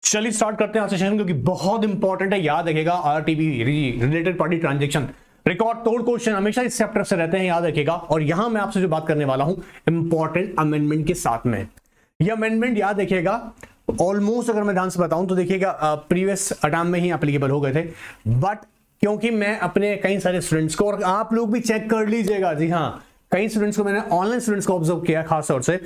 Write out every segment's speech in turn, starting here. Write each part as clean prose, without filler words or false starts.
चलिए स्टार्ट करते हैं आज सेशन, क्योंकि बहुत इंपॉर्टेंट है। याद रखिएगा RTP related party transaction record तोड़ क्वेश्चन हमेशा इस चैप्टर से रहते हैं, याद रखिएगा। और यहां मैं आपसे जो बात करने वाला हूं इंपॉर्टेंट अमेंडमेंट के साथ में, ये अमेंडमेंट याद रखिएगा ऑलमोस्ट अगर मैं ध्यान से बताऊं तो देखिएगा प्रीवियस अटैम्प्ट में ही एप्लीकेबल हो गए थे, बट क्योंकि मैं अपने कई सारे स्टूडेंट्स को, और आप लोग भी चेक कर लीजिएगा, जी हाँ कई स्टूडेंट्स को मैंने ऑनलाइन स्टूडेंट्स को ऑब्जर्व किया खास तौर से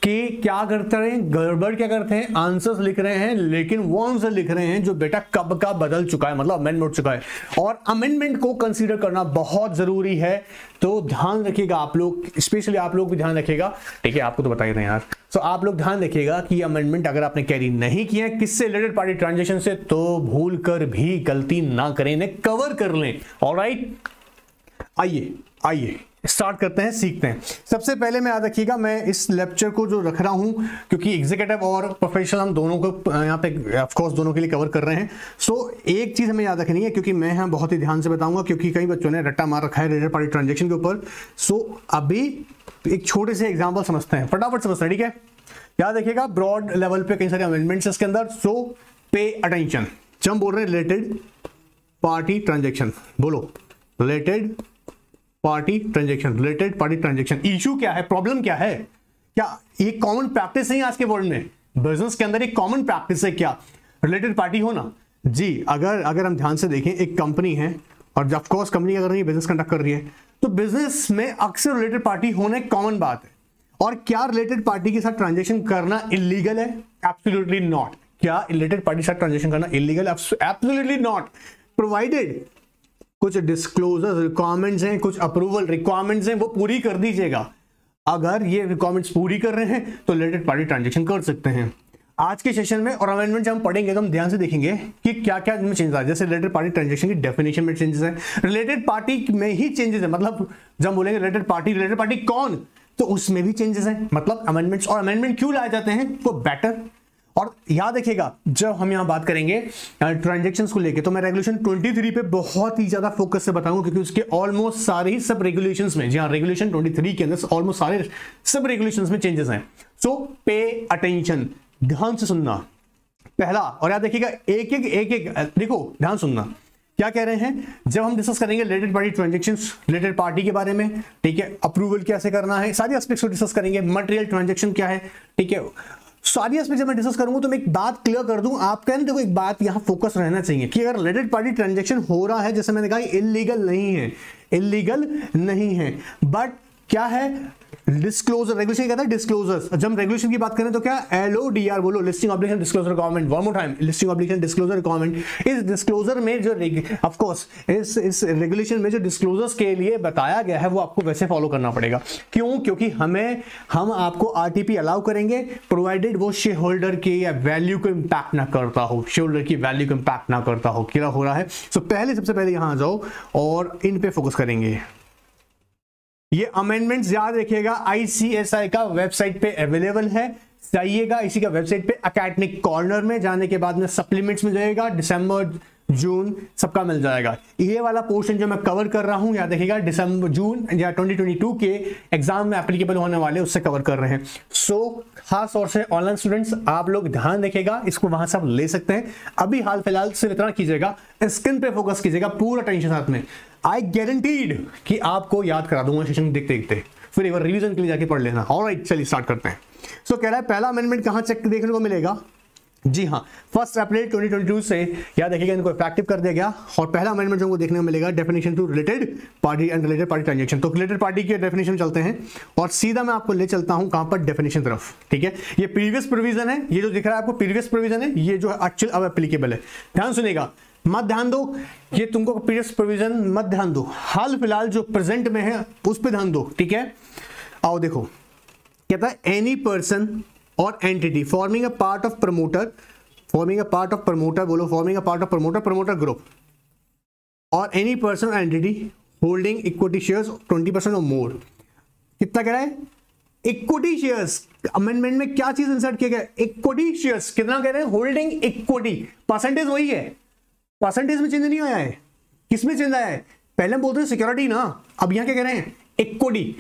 कि क्या करते हैं, गड़बड़ क्या करते हैं, आंसर्स लिख रहे हैं लेकिन वो आंसर लिख रहे हैं जो बेटा कब का बदल चुका है, मतलब अमेंड हो चुका है। और अमेंडमेंट को कंसीडर करना बहुत जरूरी है, तो ध्यान रखिएगा आप लोग, स्पेशली आप लोग भी ध्यान रखिएगा, ठीक है। आपको तो बता ही रहे हैं यार, तो आप लोग ध्यान रखिएगा कि अमेंडमेंट अगर आपने कैरी नहीं किया है किससे रिलेटेड पार्टी ट्रांजैक्शन से, तो भूल कर भी गलती ना करें, इन्हें कवर कर लें। ऑलराइट, आइए स्टार्ट करते हैं, सीखते हैं। सबसे पहले मैं याद रखिएगा, मैं इस लेक्चर को जो रख रहा हूं क्योंकि एग्जीक्यूटिव और प्रोफेशनल हम दोनों को यहाँ पे ऑफ कोर्स दोनों के लिए कवर कर रहे हैं। सो एक चीज हमें याद रखनी है, क्योंकि मैं यहाँ बहुत ही ध्यान से बताऊंगा, क्योंकि कई बच्चों ने रट्टा मार रखा है रिलेटेड पार्टी ट्रांजेक्शन के ऊपर। सो अभी एक छोटे से एग्जाम्पल समझते हैं, फटाफट समझते हैं, ठीक है। याद रखिएगा ब्रॉड लेवल पे कई सारे अमेंडमेंट्स इसके अंदर, सो पे अटेंशन। जब हम बोल रहे हैं रिलेटेड पार्टी ट्रांजेक्शन, बोलो related party transaction, related party transaction. Issue क्या है, प्रॉब्लम क्या है, क्या ये कॉमन प्रैक्टिस नहीं है आज के वर्ल्ड में, बिजनेस के अंदर एक कॉमन प्रैक्टिस है क्या रिलेटेड पार्टी होना? जी, अगर हम ध्यान से देखें, एक कंपनी है और ऑफ कोर्स कंपनी अगर ये बिजनेस कंडक्ट कर रही है तो बिजनेस में अक्सर रिलेटेड पार्टी होना एक कॉमन बात है। और क्या रिलेटेड पार्टी के साथ ट्रांजेक्शन करना इलीगल है? Absolutely not. क्या रिलेटेड पार्टी के साथ ट्रांजेक्शन करना इलीगल? एब्सोल्युटली नॉट, प्रोवाइडेड कुछ डिस्क्लोजर रिक्वायरमेंट्स हैं, कुछ अप्रूवल रिक्वायरमेंट्स हैं, वो पूरी कर दीजिएगा। अगर ये रिक्वायरमेंट्स पूरी कर रहे हैं तो रिलेटेड पार्टी ट्रांजैक्शन कर सकते हैं। आज के सेशन में और अमेंडमेंट जब हम पढ़ेंगे तो हम ध्यान से देखेंगे कि क्या क्या इनमें चेंजेस आए। जैसे रिलेटेड पार्टी ट्रांजैक्शन की डेफिनेशन में चेंजेस है, रिलेटेड पार्टी में ही चेंजेस है, मतलब जब बोलेंगे रिलेटेड पार्टी कौन, तो उसमें भी चेंजेस है। मतलब अमेंडमेंट्स, और अमेंडमेंट क्यों लाए जाते हैं वो बेटर। और याद रखिएगा जब हम यहां बात करेंगे ट्रांजैक्शंस को लेके, तो मैं रेगुलेशन 23 पे बहुत ही ज्यादा फोकस से बताऊंगा, क्योंकि उसके ऑलमोस्ट सारे ही सब रेगुलेशंस में, जी हाँ रेगुलेशन 23 के अंदर ऑलमोस्ट सारे सब रेगुलेशंस में चेंजेस हैं। सो पे अटेंशन, ध्यान से सुनना पहला। और याद रखिएगा एक एक देखो, ध्यान सुनना क्या कह रहे हैं। जब हम डिस्कस करेंगे related party transactions, related party के बारे में, ठीक है, अप्रूवल कैसे करना है, सारी एस्पेक्ट्स को डिस्कस करेंगे। मटेरियल ट्रांजैक्शन क्या है, ठीक है, सारी एस्पेक्ट जब मैं डिस्कस करूंगा तो मैं एक बात क्लियर कर दूं आपका, देखो एक बात यहां फोकस रहना चाहिए कि अगर रिलेटेड पार्टी ट्रांजैक्शन हो रहा है, जैसे मैंने कहा इलीगल नहीं है, बट क्या है डिस्क्लोजर, रेगुलेशन कहता है डिस्क्लोजर्स। जब हम रेगुलेशन की बात करें तो क्या LODR, बोलो listing obligation disclosure requirement, one more time, listing obligation disclosure requirement. इस डिस्क्लोजर में जो ऑफ कोर्स इस रेगुलेशन में जो डिस्क्लोजर्स के लिए बताया गया है वो आपको वैसे फॉलो करना पड़ेगा। क्यों? क्योंकि हम आपको RTP अलाउ करेंगे प्रोवाइडेड वो शेयर होल्डर के या वैल्यू को इंपैक्ट ना करता हो, शेयर होल्डर की वैल्यू को इंपैक्ट ना करता हो। क्या हो रहा है? सो सबसे पहले यहां आ जाओ और इन पे फोकस करेंगे। ये अमेंडमेंट्स याद रखिएगा ICSI का वेबसाइट पे अवेलेबल है, जाइएगा इसी का वेबसाइट पे, एकेडमिक कॉर्नर में जाने के बाद में सप्लीमेंट्स में जाएगा, दिसंबर जून सबका मिल जाएगा। ये वाला पोर्शन जो मैं कवर कर रहा हूं याद रखिएगा दिसंबर जून या 2022 के एग्जाम में एप्लीकेबल होने वाले उससे कवर कर रहे हैं। सो खास तौर से ऑनलाइन स्टूडेंट्स आप लोग ध्यान रखिएगा, इसको वहां से आप ले सकते हैं। अभी हाल फिलहाल सिर्फ इतना कीजिएगा, स्क्रीन पे फोकस कीजिएगा पूरा टेंशन साथ में। आई गारंटीड कि आपको याद करा दूंगा सेशन देखते देखते, फिर एक बार रिवीजन के लिए जाके पढ़ लेना। ऑलराइट, चलिए स्टार्ट करते हैं। सो कह रहा है पहला अमेंडमेंट कहां चेक देखने को मिलेगा? जी हाँ, 1 अप्रैल 2022 से याद रखिएगा इनको इफेक्टिव कर दिया गया। और पहला अमेंडमेंट जो हमको देखने को मिलेगा definition to related party and related party transaction. तो रिलेटेड पार्टी के डेफिनेशन चलते हैं और सीधा मैं आपको ले चलता हूं कहां पर, डेफिनेशन तरफ, ठीक है। ये प्रीवियस प्रोविजन है, ये जो दिख रहा है आपको प्रीवियस प्रोविजन है, ये जो एक्चुअल अब एप्लीकेबल है। ध्यान सुनेगा, मत ध्यान दो, ये तुमको प्रीवियस प्रोविजन मत ध्यान दो, हाल फिलहाल जो प्रेजेंट में है उस पर ध्यान दो, ठीक है। आओ देखो, कहता है एनी पर्सन और entity forming a part of promoter, बोलो forming a part of promoter group, और एनी पर्सन और एंटिटी होल्डिंग इक्विटी शेयर्स 20% और मोर। कितना कह रहा है? Equity shares. अमेंडमेंट में क्या चीज इंसर्ट किया गया? Equity shares. कितना कह रहे हैं? Holding equity. परसेंटेज वही है, परसेंटेज में चेंज नहीं आया है। किसमें चेंज आया है? पहले हम बोलते हैं सिक्योरिटी ना, अब यहां क्या कह रहे हैं? इक्विटी।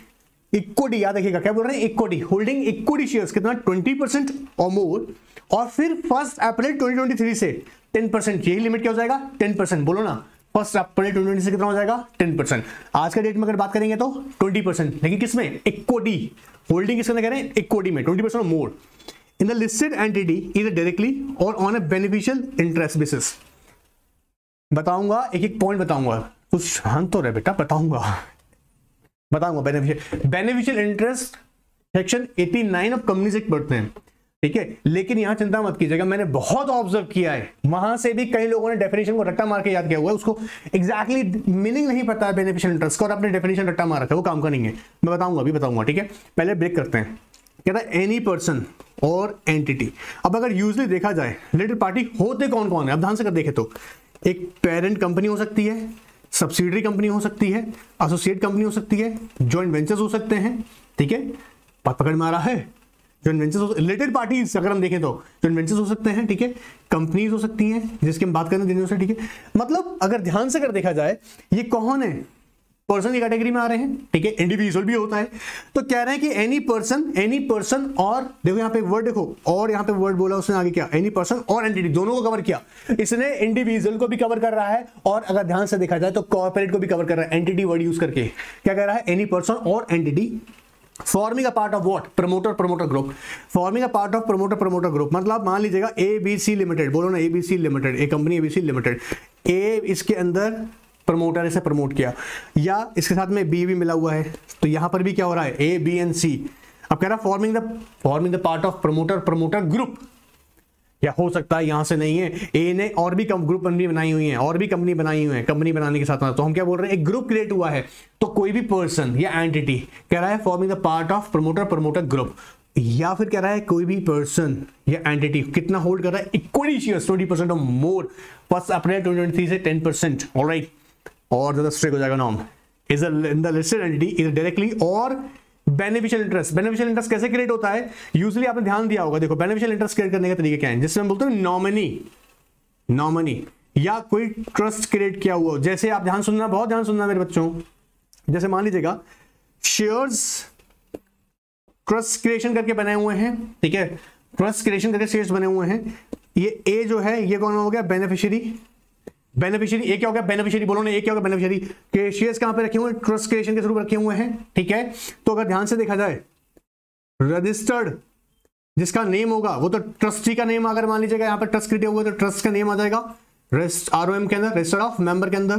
याद रखिएगा क्या बोल रहे हैं? इक्विटी, होल्डिंग इक्विटी शेयर्स कितना? 20% और मोर, और फिर 1 अप्रैल 2023 से 10%, यही लिमिट क्या हो जाएगा 10%, बोलो ना 1 अप्रैल 2023 से कितना हो जाएगा 10%। आज का डेट में अगर बात करेंगे तो 20%, लेकिन किसमें, इक्विटी होल्डिंग किसके अंदर कह रहे हैं, इक्विटी में 20% और more in the listed entity इधर डायरेक्टली और on a beneficial interest basis. बताऊंगा एक एक पॉइंट बताऊंगा, कुछ शांत तो रहे बेटा, बताऊंगा beneficial interest section 89 of companies act पढ़ते हैं, ठीक है। लेकिन यहां चिंता मत कीजिएगा, मैंने बहुत ऑब्जर्व किया है, वहां से भी कई लोगों ने डेफिनेशन को रट्टा मार के याद किया हुआ है, उसको एग्जैक्टली मीनिंग नहीं पता है बेनिफिशियल इंटरेस्ट का, और अपने डेफिनेशन रट्टा मार रखा है, वो काम का नहीं है। मैं बताऊंगा, अभी बताऊंगा, ठीक है। पहले ब्रेक करते हैं। कहता है एनी पर्सन और एंटिटी। अब अगर यूजली देखा जाए रिलेटेड पार्टी होते कौन कौन है, अब ध्यान से कर देखे तो एक पेरेंट कंपनी हो सकती है, सब्सिडरी कंपनी हो सकती है, एसोसिएट कंपनी हो सकती है, जॉइंट वेंचर्स हो सकते हैं, ठीक है। पकड़ में आ रहा है, जॉइंट वेंचर्स रिलेटेड पार्टीज अगर हम देखें तो जॉइंट वेंचर्स हो सकते हैं, ठीक है। कंपनीज हो सकती हैं जिसकी हम बात करें दिन से, ठीक है। मतलब अगर ध्यान से अगर देखा जाए ये कौन है, पर्सन की कैटेगरी में आ रहे हैं, ठीक है। इंडिविजुअल भी होता है, तो कह रहे हैं कि एनी पर्सन और देखो यहाँ पे वर्ड देखो, और यहाँ पे वर्ड बोला उसने आगे क्या, एनी पर्सन और एंटिटी दोनों को कवर किया। इसने इंडिविजुअल को भी कवर कर रहा है और अगर ध्यान से देखा जाए तो कॉर्पोरेट को भी कवर कर रहा है, एंटिटी वर्ड यूज करके। क्या कह रहा है, एनी पर्सन और entity forming a part of what, promoter group, forming a part of promoter group. मतलब मान लीजिएगा ABC लिमिटेड, बोलो ना ABC लिमिटेड, एक कंपनी ABC लिमिटेड, ए इसके अंदर प्रमोटर इसे प्रमोट किया, या इसके साथ में बी भी मिला हुआ है, तो यहां पर भी क्या हो रहा है A, B and C। अब कह रहा है forming the part of promoter group, या हो सकता है यहां से नहीं है, ए ने और भी ग्रुप कंपनी बनाई हुई है, और भी कंपनी बनाई हुई है, कंपनी बनाने के साथ तो हम क्या बोल रहे हैं, एक ग्रुप क्रिएट हुआ है, तो कोई भी पर्सन या एंटिटी कह रहा है forming the part of promoter group, या फिर कह रहा है कोई भी पर्सन या एंटिटी कितना होल्ड कर रहा है, इक्विटी शेयर्स 20% और मोर 1 अप्रैल 2023 से 10%, ऑलराइट। और ज्यादा स्ट्रिक्ट हो जाएगा नाम, is in the listed entity is directly और बेनिफिशियल इंटरेस्ट। बेनिफिशियल इंटरेस्ट कैसे क्रिएट होता है, यूजुअली आपने ध्यान दिया होगा, देखो बेनिफिशियल इंटरेस्ट क्रिएट करने के तरीके क्या है, जिसमें हम बोलते हैं नॉमिनी या कोई ट्रस्ट क्रिएट किया हुआ, जैसे आप ध्यान सुनना, बहुत ध्यान सुनना मेरे बच्चों, जैसे मान लीजिएगा शेयर्स ट्रस्ट क्रिएशन करके बने हुए हैं, ठीक है, ट्रस्ट क्रिएशन करके शेयर्स बने हुए हैं, ये ए जो है ये कौन हो गया, बेनिफिशियरी, ए क्या हो गया, बेनिफिशियरी, बोलो ना, ए क्या होगा, बेनिफिशियरी के शेयर्स कहां पे रखे हुए हैं, ट्रस्ट क्रिएशन के थ्रू रखे हुए हैं, ठीक है। तो अगर ध्यान से देखा जाए रजिस्टर्ड जिसका नेम होगा वो तो ट्रस्टी का नेम, अगर मान लीजिएगा यहाँ पर ट्रस्ट क्रिएट हुआ तो ट्रस्ट का नेम आ जाएगा ROM के अंदर, रजिस्टर्ड ऑफ मेंबर के अंदर।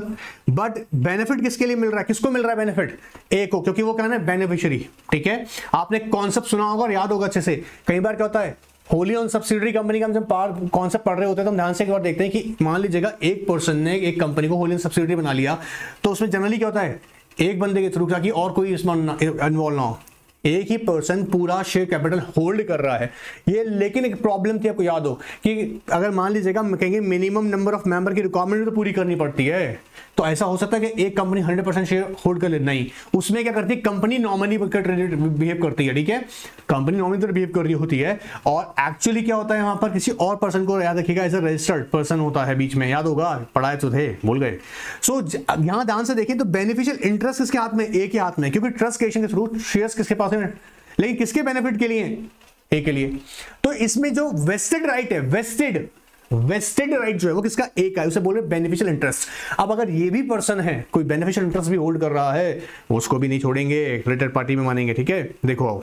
बट बेनिफिट किसके लिए मिल रहा है, किसको मिल रहा है बेनिफिट, ए को, क्योंकि वो क्या है बेनिफिशियरी, ठीक है। आपने कॉन्सेप्ट सुना होगा और याद होगा अच्छे से, कई बार क्या होता है होली ऑन सब्सिडरी कंपनी का हम जब कॉन्सेप्ट पढ़ रहे होते हैं तो हम ध्यान से एक बार देखते हैं कि मान लीजिएगा एक पर्सन ने एक कंपनी को होली ऑन सब्सिडरी बना लिया, तो उसमें जनरली क्या होता है एक बंदे के थ्रू, ताकि और कोई इसमें इन्वॉल्व ना हो, एक ही पर्सन पूरा शेयर कैपिटल होल्ड कर रहा है ये। लेकिन एक प्रॉब्लम थी, आपको याद हो कि अगर मान लीजिएगा कहेंगे मिनिमम नंबर ऑफ मेंबर की रिक्वायरमेंट तो पूरी करनी पड़ती है, तो ऐसा हो सकता है कि एक कंपनी 100% शेयर होल्ड कर ले, नहीं, उसमें क्या करती है कंपनी नॉमिनी बिहेव करती है, ठीक है, कंपनी नॉमिनी तो बिहेव कर रही होती है, और एक्चुअली क्या होता है वहां पर किसी और पर्सन को, याद रखिएगा एज अ रजिस्टर्ड पर्सन होता है बीच में, याद होगा, पढ़ाए तो थे, भूल गए। सो यहां ध्यान से देखें तो बेनिफिशियल इंटरेस्ट किसके हाथ में, ए के हाथ में, क्योंकि ट्रस्ट क्रिएशन के थ्रू शेयर्स किसके पास है, लेकिन किसके बेनिफिट के लिए, ए के लिए। तो इसमें जो वेस्टेड राइट है, वेस्टेड राइट जो है वो किसका, ए का है, उसे बोल रहे बेनिफिशियल इंटरेस्ट। अब अगर ये भी पर्सन है कोई बेनिफिशियल इंटरेस्ट भी होल्ड कर रहा है, उसको भी नहीं छोड़ेंगे, रिलेटेड पार्टी में मानेंगे, ठीक है। देखो आओ,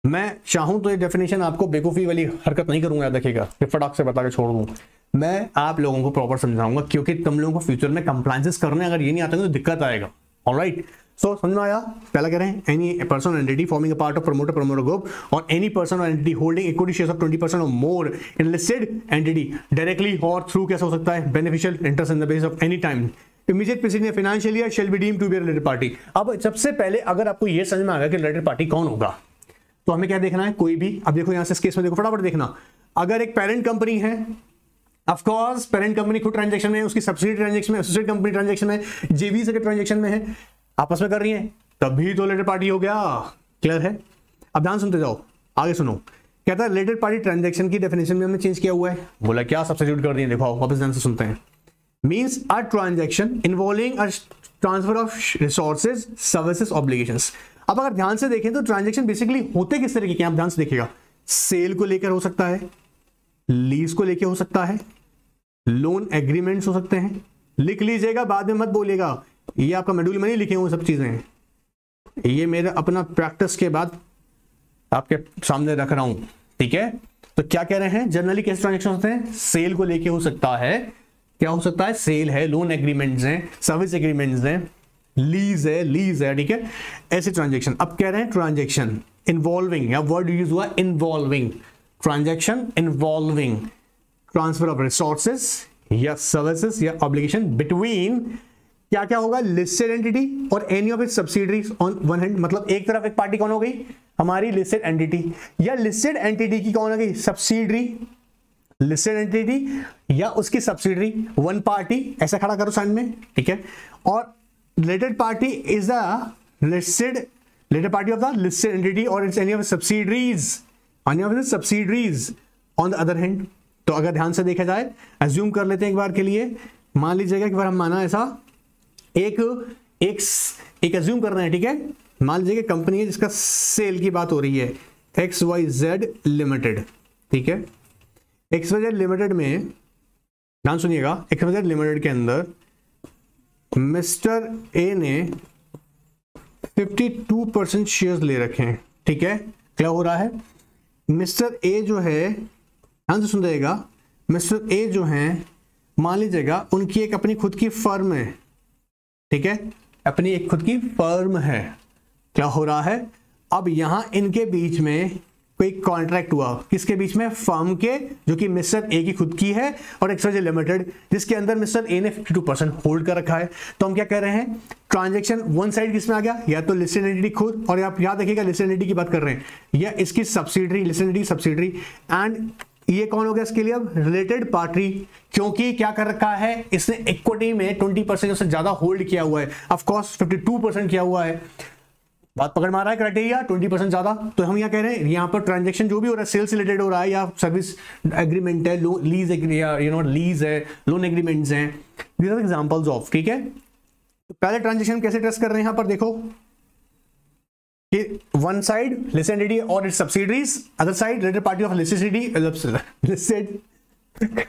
मैं चाहूं तो ये डेफिनेशन आपको बेवकूफी वाली हरकत नहीं करूंगा, याद रखिएगा, फटाक से बता के छोड़ दूं, मैं आप लोगों को प्रॉपर समझाऊंगा, क्योंकि तुम लोगों को फ्यूचर में कंप्लायंसेस करने अगर ये नहीं आता तो दिक्कत आएगा, ऑलराइट। सो समझ में आया, पहला कह रहे हैं any person entity forming a part of promoter group और एनी पर्सन और entity holding equity shares of 20% और more in listed entity directly or through, कैसे हो सकता है, beneficial interest in the base of any time immediate preceding financial year shall be deemed to be related party. अब सबसे पहले अगर आपको ये समझ में आ गया कि रिलेटेड पार्टी कौन होगा, तो हमें क्या देखना है, कोई भी, अब देखो यहां से इस केस में देखो फटाफट देखना, अगर एक पेरेंट कंपनी है, ऑफ कोर्स पेरेंट कंपनी खुद ट्रांजैक्शन में है, उसकी सब्सिडी ट्रांजैक्शन में, एसोसिएट कंपनी ट्रांजैक्शन में, जेवी से ट्रांजैक्शन में है, आपस में कर रही है, तभी तो रिलेटेड पार्टी हो गया, क्लियर है। अब ध्यान सुनते जाओ, आगे सुनो, कहता है रिलेटेड पार्टी ट्रांजैक्शन की डेफिनेशन में हमने चेंज किया हुआ है, बोला क्या सब्स्टिट्यूट कर दिए, देखो वापस ध्यान से सुनते हैं। Means a transaction involving a transfer of resources services obligations. अब अगर ध्यान से देखें तो ट्रांजैक्शन बेसिकली होते किस तरीके के, आप ध्यान से देखिएगा, सेल को लेकर हो सकता है, लीज को लेकर हो सकता है, लोन एग्रीमेंट्स हो सकते हैं। लिख लीजिएगा, बाद में मत बोलिएगा ये आपका मॉड्यूल में नहीं लिखे हुए सब चीजें, ये मेरा अपना प्रैक्टिस के बाद आपके सामने रख रहा हूं, ठीक है। तो क्या कह रहे हैं, जनरली कैसे ट्रांजेक्शन होते हैं, सेल को लेके हो सकता है, क्या हो सकता है, सेल है, लोन एग्रीमेंट्स हैं, सर्विस एग्रीमेंट्स हैं, लीज है, ठीक है, ऐसे ट्रांजेक्शन। अब कह रहे हैं ट्रांजेक्शन इन्वॉल्विंग, या वर्ड यूज हुआ involving, transaction involving transfer of resources या सर्विसेज या ऑब्लिगेशन बिटवीन, क्या क्या होगा, listed entity or any of its subsidiaries on one hand. मतलब एक तरफ एक पार्टी कौन हो गई, हमारी लिस्टेड एंटिटी, या लिस्टेड एंटिटी की कौन हो गई, सब्सिडरी, लिस्टेड एंटिटी या उसकी सब्सिडरी, वन पार्टी, ऐसा खड़ा करो साइड में, ठीक है। और related party is the related party of the listed entity और its any of subsidiaries on the other hand. तो अगर ध्यान से देखा जाए, अज्यूम कर लेते हैं एक बार के लिए, मान लीजिएगा कि बार हम माना ऐसा एक अज्यूम कर रहे हैं, ठीक है। मान लीजिए कि कंपनी है जिसका सेल की बात हो रही है, XYZ लिमिटेड, ठीक है। XYZ लिमिटेड में ध्यान सुनिएगा, XYZ लिमिटेड के अंदर मिस्टर ए ने 52% शेयर्स ले रखे हैं, ठीक है। क्या हो रहा है, मिस्टर ए जो है, ध्यान से सुन जाइएगा, मिस्टर ए जो है मान लीजिएगा उनकी एक अपनी खुद की फर्म है, ठीक है, अपनी एक खुद की फर्म है। क्या हो रहा है, अब यहां इनके बीच में कोई कॉन्ट्रैक्ट हुआ, किसके बीच में, फर्म के, जो कि मिस्टर ए की खुद की है, और XYZ लिमिटेड जिसके अंदर मिस्टर ए ने 52% होल्ड कर रखा है। तो हम क्या कह रहे हैं, ट्रांजैक्शन वन साइड किसमें आ गया, या तो लिस्टेड एंटिटी खुद, और आप याद रखिएगा लिस्टेड एंटिटी की बात कर रहे हैं, या इसकी subsidiary, listed entity subsidiary, and ये कौन हो गया इसके लिए, अब रिलेटेड पार्टी, क्योंकि क्या कर रखा है, इसने इक्विटी में 20% से ज्यादा होल्ड किया हुआ है, ऑफ कोर्स 52% किया हुआ है। बात पकड़ मारा है क्राइटेरिया, 20% ज्यादा। तो हम यहाँ कह रहे हैं यहाँ पर ट्रांजैक्शन जो भी हो रहा है, सेल्स रिलेटेड हो रहा है, या सर्विस एग्रीमेंट है, लीज लीज है, लोन एग्रीमेंट्स हैं, दीज आर एग्जांपल्स ऑफ, ठीक है। तो पहले ट्रांजैक्शन कैसे ट्रेस कर रहे हैं, यहाँ पर देखो कि वन साइड लिस्टेड एंटिटी और it's subsidiaries, other side related party of listed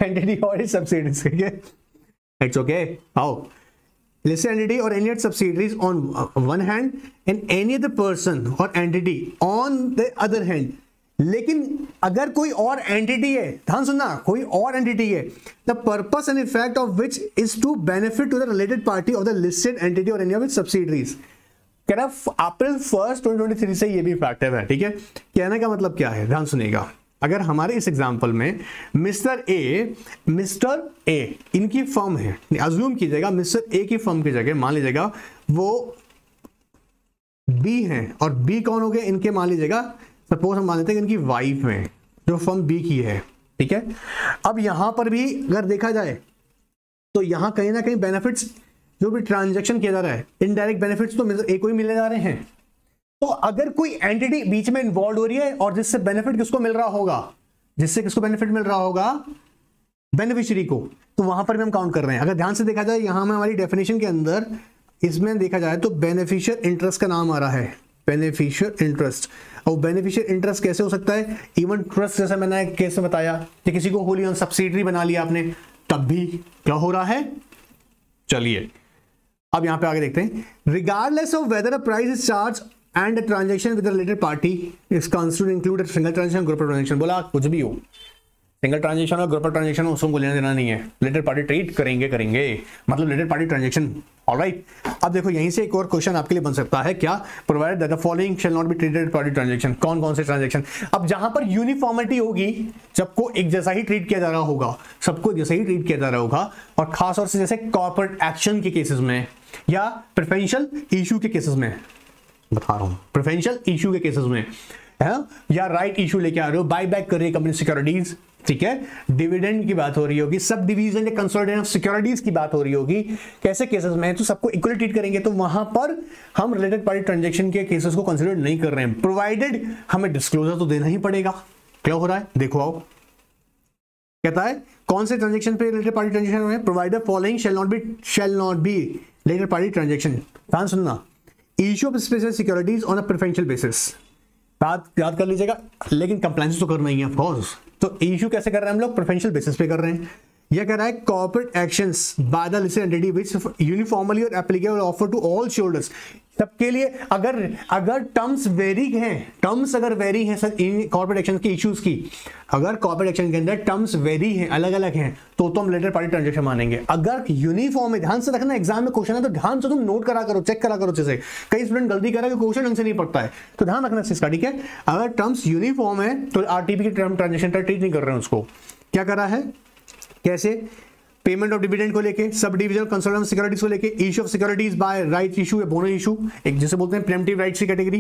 entity और इट्स सब्सिडरीज, ठीक है। It's okay, how listed entity or any other subsidiaries on one hand and any other person or entity on the other hand। लेकिन अगर कोई और entity है, ध्यान सुनना, कोई और एंटिटी है, the purpose and effect of which is to benefit to the related party of the listed entity or any of its subsidiaries. कह रहा अप्रैल 1 2023 से ये भी इफेक्टिव है, ठीक है। कहने का मतलब क्या है, ध्यान सुनिएगा, अगर हमारे इस एग्जांपल में मिस्टर ए इनकी फर्म है, अज्यूम कीजिएगा मिस्टर ए की फर्म की जगह मान लीजिएगा वो बी है, और बी कौन हो गए इनके, मान लीजिएगा सपोज हम मान लेते हैं इनकी वाइफ है जो फर्म बी की है, ठीक है। अब यहां पर भी अगर देखा जाए तो यहां कहीं ना कहीं बेनिफिट्स जो भी ट्रांजैक्शन किया जा रहा है, इनडायरेक्ट बेनिफिट्स तो मिस्टर ए को ही मिलने जा रहे हैं। तो अगर कोई एंटिटी बीच में इन्वॉल्व हो रही है और जिससे बेनिफिट किसको मिल रहा होगा, जिससे किसको बेनिफिट मिल रहा होगा, बेनिफिशियरी को, तो वहां पर भी हम काउंट कर रहे हैं। अगर ध्यान से देखा जाए यहां में हमारी डेफिनेशन के अंदर इसमें देखा जाए तो बेनिफिशियल इंटरेस्ट का नाम आ रहा है, बेनिफिशियल इंटरेस्ट। और बेनिफिशियल इंटरेस्ट कैसे हो सकता है, इवन ट्रस्ट, जैसे मैंने केस में बताया कि किसी को होली ऑन सब्सिडरी बना लिया आपने, तब भी क्या हो रहा है। चलिए अब यहां पे आगे देखते हैं, regardless of weather a price is charge and a transaction with a related party is considered include a single transaction, group of transaction। बोला कुछ भी हो, सिंगल ट्रांजेक्शन और ग्रुप ऑफ ट्रांजेक्शन उसको लेना देना नहीं है, रिलेटेड पार्टी ट्रीट करेंगे मतलब रिलेटेड पार्टी ट्रांजेक्शन, ऑलराइट। अब देखो यहीं से एक और क्वेश्चन आपके लिए बन सकता है, क्या, provided that the following shall not be treated party transaction. कौन कौन से ट्रांजेक्शन, अब जहां पर यूनिफॉर्मिटी होगी, सबको एक जैसा ही ट्रीट किया जा रहा होगा, सबको जैसे ही ट्रीट किया जा रहा होगा, और खासतौर से जैसे कॉर्पोरेट एक्शन के केसेस में या प्रेफरेंशियल इशू के केसेस में बता रहा हूं, प्रेफरेंशियल इशू के केसेस में है, या राइट इशू लेके आ रहे हो, बाय बैक कर रही है कंपनी सिक्योरिटीज, ठीक है, डिविडेंड की बात हो रही होगी, सब डिवीजन या कंसोलिडेशन ऑफ सिक्योरिटीज की बात हो रही होगी, कैसे केसेस में तो सबको इक्वली ट्रीट करेंगे, तो वहां पर हम रिलेटेड पार्टी ट्रांजैक्शन के केसेस को कंसीडर नहीं कर रहे हैं, प्रोवाइडेड हमें डिस्क्लोजर तो देना ही पड़ेगा। क्या हो रहा है देखो, आओ कहता है कौन से ट्रांजैक्शन पे रिलेटेड पार्टी ट्रांजैक्शन हो रहे हैं, provided following shall not B related party transaction. ध्यान सुनना, issue of special securities on a preferential basis, बात याद कर लीजिएगा, लेकिन कंप्लायंस तो करना ही है ऑफ कोर्स। तो इशू कैसे कर रहे हैं हम लोग, प्रेफरेंशियल बेसिस पे कर रहे हैं। यह कह रहा है corporate actions by the listed entity which uniformly और applicable offer to all shareholders, सबके लिए। अगर टर्म्स वेरी हैं, टर्म्स अगर वेरी हैं सर कॉर्पोरेट एक्शन के इश्यूज की, अगर कॉर्पोरेट एक्शन के अंदर टर्म्स वेरी हैं, अलग अलग हैं, तो हम रिलेटेड पार्टी ट्रांजैक्शन मानेंगे। अगर यूनिफॉर्म है, ध्यान से रखना, एग्जाम में क्वेश्चन है तो ध्यान से तुम नोट करा करो, चेक करा करो अच्छे से। कई स्टूडेंट गलती कर रहे हैं, क्वेश्चन ढंग से नहीं पढ़ता है, तो ध्यान रखना इस चीज का, ठीक है। अगर टर्म्स यूनिफॉर्म है तो आरटीपी की टर्म ट्रांजैक्शन ट्रीट नहीं कर रहे हैं उसको। क्या करा है, कैसे, पेमेंट ऑफ डिविडेंड को लेके, सब डिवीजन कंसोलिडेशन सिक्योरिटीज को लेके, issue of securities bye right issue या बोनस इशू, एक जैसे बोलते हैं प्रीएम्प्टिव राइट्स की category,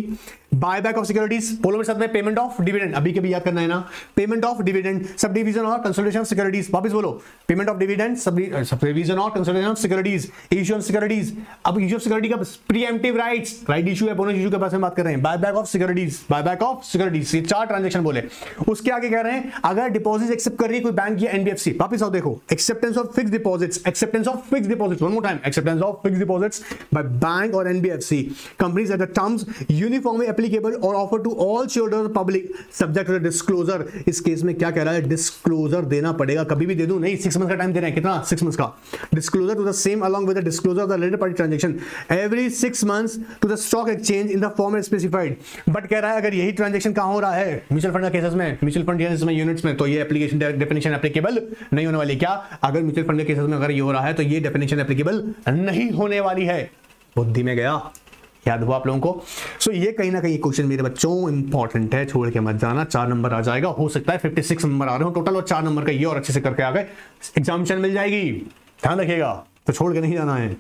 buy back of securities, बोलो मेरे साथ में, पेमेंट ऑफ डिविडेंड, अभी कभी याद करना है ना, payment of dividend, subdivision और कंसोलिडेशन ऑफ सिक्योरिटीज, वापस बोलो, payment of dividend, subdivision और consolidation of securities, issue of securities. अब इशू ऑफ सिक्योरिटी का प्रीएम्प्टिव राइट्स, राइट इशू या बोनस इशू के बारे में बात कर रहे हैं, buyback of securities, buyback of securities, ये 4 ट्रांजैक्शन बोले। उसके आगे कह रहे हैं अगर डिपॉजिट एक्सेप्ट कर रही है कोई बैंक या एनबीएफसी, वापस आओ देखो, acceptance of fixed deposits, acceptance of fixed deposits, one more time, acceptance of fixed deposits by bank or NBFC companies at the terms uniformly applicable or offered to all shareholders public subject to the disclosure। इस case में क्या कह रहा है, disclosure देना पड़ेगा, कभी भी दे दूं नहीं, 6 मंथ का टाइम दे रहे हैं, कितना, 6 मंथ्स का। Disclosure to the same along with the disclosure of the related party transaction every 6 months to the stock exchange in the form specified। But कह रहा है अगर यही ट्रांजेक्शन कहां हो रहा है, म्यूचुअल फंड के केसेस में, म्यूचुअल फंड यूनिट्स में, तो ये एप्लीकेशन डेफिनेशन एप्लीकेबल नहीं होने वाली। क्या, अगर म्यूचुअल फंड के केसेस में अगर ये हो रहा है तो ये डेफिनेशन एप्लीकेबल नहीं होने वाली है। बुद्धि में गया, याद हुआ आप लोगों को। सो ये कहीं ना कहीं क्वेश्चन मेरे बच्चों इंपॉर्टेंट है, छोड़ के मत जाना। 4 नंबर आ जाएगा, हो सकता है 56 नंबर आ रहे हो टोटल, और 4 नंबर का ये और अच्छे से करके आ गए, एग्जामिनेशन मिल जाएगी, ध्यान रखिएगा, तो छोड़ के नहीं जाना है।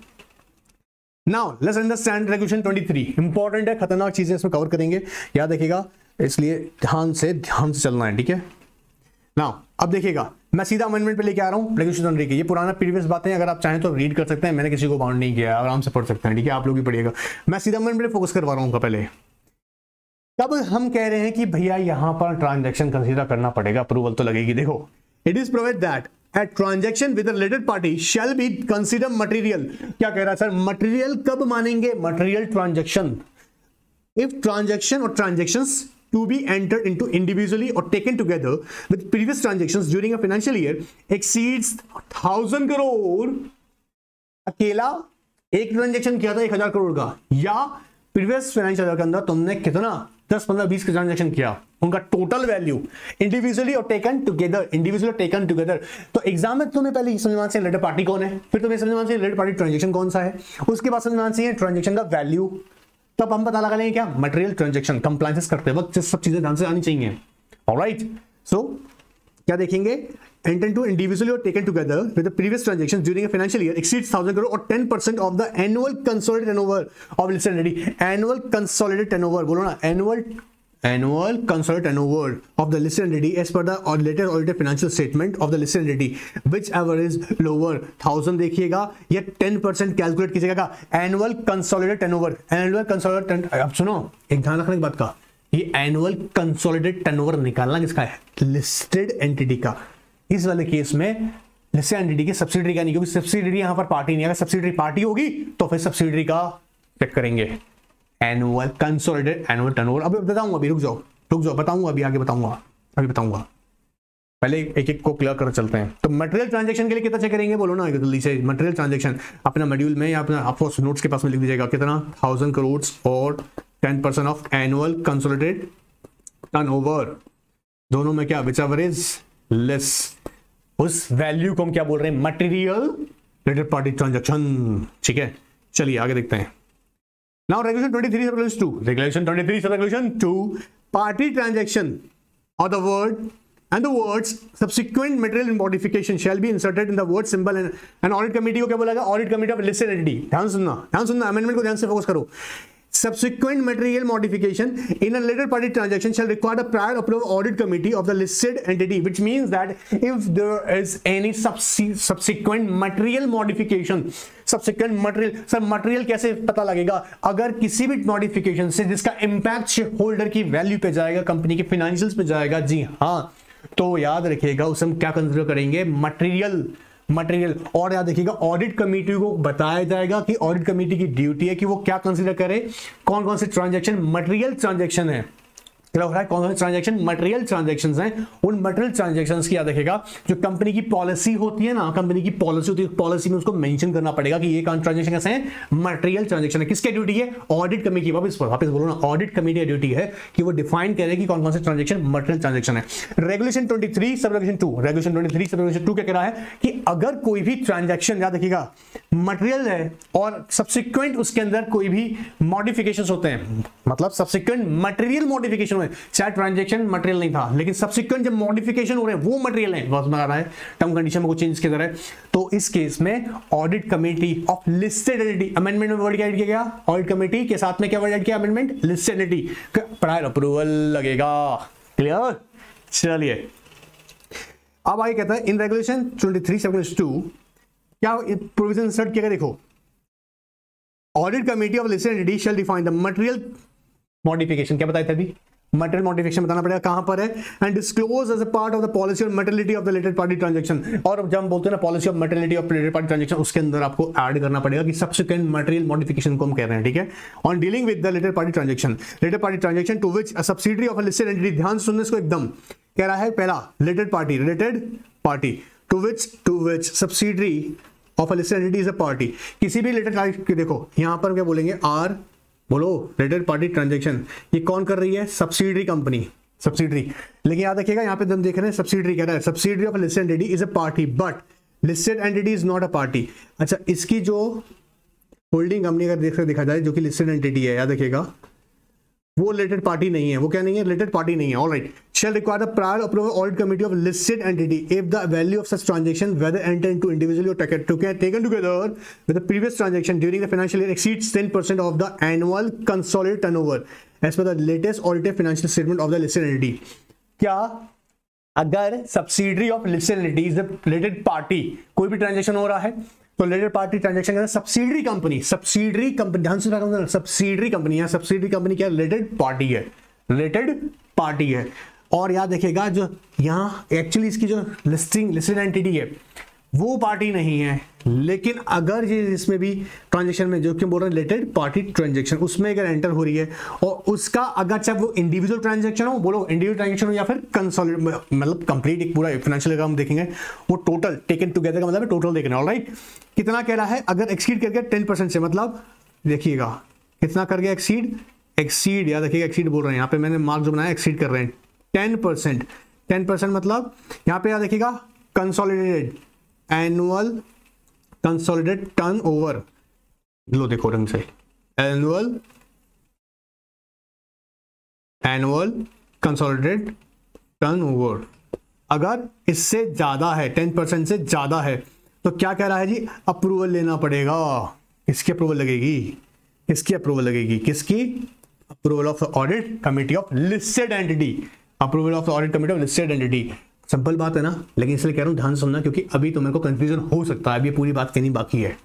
Now let's understand regulation 23, important है, खतरनाक चीजें इसमें कवर करेंगे, याद रखिएगा, इसलिए ध्यान से चलना है, ठीक है। नाउ अब देखिएगा, मैं सीधा अमेंडमेंट पे लेके आ रहा हूं रेगुलेशन 23 के। ये पुराना प्रीवियस बातें अगर आप चाहें तो रीड कर सकते हैं, मैंने किसी को बाउंड नहीं किया, आराम से पढ़ सकते हैं, ठीक है, आप लोग भी पढ़िएगा। मैं सीधा अमेंडमेंट पे फोकस करवा रहा हूं पहले। तब हम कह रहे हैं कि भैया यहां पर ट्रांजैक्शन कंसीडर करना पड़ेगा, अप्रूवल तो लगेगी। देखो, it is provide that a transaction with a related party shall be considered material। क्या कह रहा है सर, मटेरियल कब मानेंगे, material transaction if transaction or transactions to be entered into individually or taken together with previous transactions during a financial year exceeds 1000 crore. अकेला एक transaction किया था 1000 करोड़ का, या प्रीवियस फाइनेंशियल ईयर के अंदर तुमने कितना 10, 15, 20 के ट्रांजैक्शन किया, उनका टोटल वैल्यू इंडिविजुअली और टेकन टुगेदर, इंडिविजुअली और टेकन टुगेदर। तो एग्जाम में तुम्हें पहले समझना चाहिए रिलेटेड पार्टी कौन है, फिर तुम्हें समझना चाहिए रिलेटेड पार्टी ट्रांजैक्शन कौन सा है, उसके बाद समझना चाहिए ट्रांजैक्शन का वैल्यू, तब हम पता लगा लेंगे क्या मटेरियल ट्रांजैक्शन। कंप्लायंस करते वक्त सब चीजें ध्यान से आनी चाहिए। ऑलराइट, सो क्या देखेंगे, एंटर टू इंडिविजुअली और taken together with the previous transactions during a financial year exceeds 1000 crore और 10% of the annual consolidated turnover of listed entity. Annual consolidated turnover बोलो ना, annual consolidated turnover of the listed entity as per the latest audited financial statement of the listed entity whichever is lower 1000 देखिएगा, या 10% calculate कीजिएगा annual consolidated turnover. Annual consolidated, अब सुनो एक ध्यान रखने की बात का, ये एनुअल कंसोलिडेटेड टर्नओवर निकालना किसका है, लिस्टेड एंटिटी का। इस वाले केस में लिस्टेड एंटिटी की सब्सिडरी का नहीं, क्योंकि सब्सिडरी यहां पर पार्टी नहीं है। अगर सब्सिडरी पार्टी होगी तो फिर सब्सिडरी का चेक करेंगे, एनुअल कंसोलिडेटेड एनुअल टर्नओवर। अभी बताऊंगा, अभी रुक जाओ बताऊंगा, अभी आगे बताऊंगा, पहले एक एक को क्लियर कर चलते हैं। तो मटेरियल ट्रांजैक्शन के लिए कितना चेक करेंगे, बोलो ना जल्दी से। मटेरियल ट्रांजैक्शन अपना मॉड्यूल में या अपना आपको नोट्स के पास में लिख दीजिएगा, कितना 1000 करोड़ और 10% ऑफ एनुअल कंसोलिडेटेड टर्नओवर, दोनों में क्या विचएवर इज लेस, उस वैल्यू को हम क्या बोल रहे हैं, मटेरियल रिलेटेड पार्टी ट्रांजैक्शन। ठीक है, चलिए आगे देखते हैं। Now regulation 23 subregulation 2. Regulation 23 subregulation 2. Party transaction or the word and the words subsequent material modification shall be inserted in the word symbol and audit committee को क्या बोला गया, audit committee of listed entity। ध्यान सुनना, amendment को ध्यान से focus करो। Subsequent material modification in a related party transaction shall require the prior approval of audit committee of the listed entity, which means that if there is any subsequent material modification, subsequent material, sir material कैसे पता लगेगा, अगर किसी भी modification से जिसका impact share holder की value पे जाएगा, कंपनी के फाइनेंशियल्स पे जाएगा, जी हाँ, तो याद रखिएगा उसे हम क्या कंसिडर करेंगे, मटेरियल। और याद रखिएगा ऑडिट कमेटी को बताया जाएगा कि ऑडिट कमेटी की ड्यूटी है कि वो क्या कंसीडर करे, कौन कौन से ट्रांजैक्शन मटेरियल ट्रांजैक्शन है। हो रहा है कौन से ट्रांजैक्शन, मटेरियल ट्रांजैक्शंस हैं। उन मटेरियल ट्रांजैक्शंस की याद रखेगा, जो कंपनी की पॉलिसी होती है ना, कंपनी की पॉलिसी होती है, पॉलिसी में उसको मेंशन करना पड़ेगा कि ये ट्रांजैक्शन कैसे हैं, मटेरियल ट्रांजैक्शन है। किसकी ड्यूटी है, ऑडिट कमेटी, वापस बोलो ना, ऑडिट कमेटी की ड्यूटी है कि वो डिफाइन करे कि कौन कौन से ट्रांजैक्शन मटेरियल ट्रांजैक्शन है। Regulation 23 sub regulation 2, regulation 23 sub regulation 2 क्या कह रहा है कि अगर कोई भी ट्रांजैक्शन, याद रखिएगा, मटेरियल है और सब्सिक्वेंट उसके अंदर कोई भी मॉडिफिकेशंस होते हैं, मतलब सब्सिक्वेंट मटेरियल मॉडिफिकेशन हुए, चाहे ट्रांजैक्शन मटेरियल नहीं था लेकिन सब्सिक्वेंट जब मॉडिफिकेशन हो रहे हैं वो मटेरियल है, बहुत मजा आ रहा है, टर्म कंडीशन में कुछ चेंज किया जा रहा है, तो इस केस में audit committee of listed entity, amendment में वर्ड क्या ऐड किया गया, ऑडिट कमेटी के साथ में क्या वर्ड ऐड किया, amendment, listed entity, prior approval लगेगा। क्लियर, चलिए अब आगे कहता है इन रेगुलेशन 23 रेगुलेशन 2 क्या प्रोविजन इंसर्ट किया, देखो, audit committee of listed entity shall define the material modification, क्या बताया था अभी, मटेरियल मॉडिफिकेशन बताना पड़ेगा कहां पर है, and disclose as a part of the policy on materiality of the related party transaction. और जब हम बोलते हैं ना policy of materiality of related party transaction, उसके अंदर आपको ऐड करना पड़ेगा कि सब्सिक्वेंट मटेरियल मॉडिफिकेशन को हम कह रहे हैं, ठीक है, on dealing with the related party transaction to which a subsidiary of a listed entity, ध्यान सुनने इसको एकदम, कह रहा है पहला related party to which subsidiary of a listed entity is a party, किसी भी रिलेटेड पार्टी, देखो यहां पर क्या बोलेंगे, आर, बोलो रिलेटेड पार्टी ट्रांजैक्शन, ये कौन कर रही है, सब्सिडियरी कंपनी, सब्सिडियरी, लेकिन याद रखिएगा यहां पे हम देख रहे हैं सब्सिडियरी कह रहा है, subsidiary of listed entity is a party but listed entity is not a party. अच्छा, इसकी जो होल्डिंग कंपनी अगर देखा जाए जो कि लिस्टेड एंटिटी है, याद रखिएगा वो रिलेटेड पार्टी नहीं है, वो क्या नहीं है, रिलेटेड पार्टी नहीं है। Alright, shall require the prior approval audit committee of listed entity if the value of such transaction whether enter into individually और taken together with the previous transaction during the financial year exceeds 10% of the annual consolidated turnover as per the latest audited financial statement of the listed entity. क्या अगर subsidiary of listed entity is the related party, कोई भी transaction हो रहा है तो related party transaction के अंदर सब्सिडियरी कंपनी, ध्यान से रखना, सब्सिडियरी कंपनी है, सब्सिडियरी कंपनी क्या, रिलेटेड पार्टी है। और याद रखिएगा जो यहाँ एक्चुअली इसकी जो लिस्टेड एंटिटी है वो पार्टी नहीं है, लेकिन अगर ये इसमें भी ट्रांजैक्शन में जो कि बोल रहे हैं रिलेटेड पार्टी ट्रांजैक्शन, उसमें अगर एंटर हो रही है और उसका अगर चाहे वो इंडिविजुअल ट्रांजैक्शन हो, बोलो इंडिविजुअल ट्रांजैक्शन हो या फिर कंसोलिडेट, मतलब कंप्लीट एक पूरा फाइनेंशियल हम देखेंगे, वो टोटल टेकन टुगेदर का मतलब है टोटल देखना। ऑलराइट, कितना कह रहा है, अगर एक्सीड कर गया 10% से, मतलब देखिएगा कितना कर गया, एक्सीड, याद रखिएगा एक्सीड बोल रहे हैं, यहाँ पे मैंने मार्क जो बनाया एक्सीड कर रहे हैं 10%, मतलब यहाँ पे याद रखिएगा कंसोलिडेटेड एनुअल कंसोलिडेटेड टर्नओवर, लो देखो रंग से, एनुअल कंसोलिडेटेड टर्नओवर, अगर इससे ज्यादा है, 10% से ज्यादा है, तो क्या कह रहा है जी, अप्रूवल लेना पड़ेगा। किसकी अप्रूवल लगेगी, किसकी approval of audit committee of listed entity, approval of audit committee of listed entity. Simple बात है ना, लेकिन इसलिए कह रहा हूं ध्यान सुनना, क्योंकि अभी तो मेरे को कंफ्यूजन हो सकता है, अभी पूरी बात कहनी बाकी है।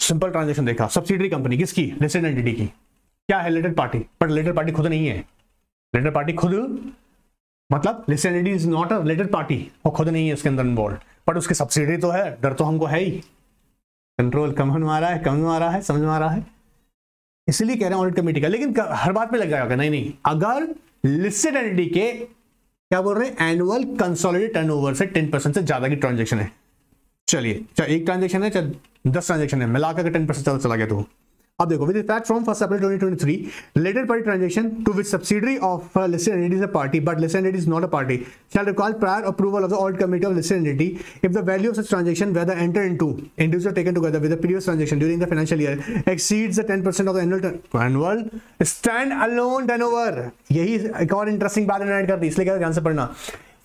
सिंपल ट्रांजैक्शन देखा, सब्सिडियरी कंपनी किसकी, लिस्टेड एंटिटी की, क्या है, रिलेटेड पार्टी, पर रिलेटेड पार्टी खुद नहीं है, रिलेटेड पार्टी खुद मतलब listed entity is not a related party, वो खुद नहीं है उसके अंदर इन्वॉल्व, बट उसके सब्सिडियरी तो है, डर तो हमको है ही, कंट्रोल कम आ रहा है, समझ में आ रहा है, इसलिए कह रहे हैं ऑडिट कमेटी का। लेकिन हर बात पे लग जाएगा, नहीं, अगर लिस्टेड एंटिटी के क्या बोल रहे हैं, एनुअल कंसोलिडेटेड टर्नओवर से 10% से ज्यादा की ट्रांजैक्शन है, चलिए चाहे एक ट्रांजैक्शन है चाहे 10 ट्रांजैक्शन है, मिलाकर 10% ज्यादा चला गया तो अब देखो, with effect from 1 April 2023 related party transaction to which subsidiary of listed entity is a party but listed entity is not a party shall require prior approval of the audit committee of listed entity if the value of such transaction whether enter into individual taken together with the previous transaction during the financial year exceeds the 10% of the annual standalone turnover. यही एक और interesting बात add कर दी, इसलिए ध्यान से पढ़ना।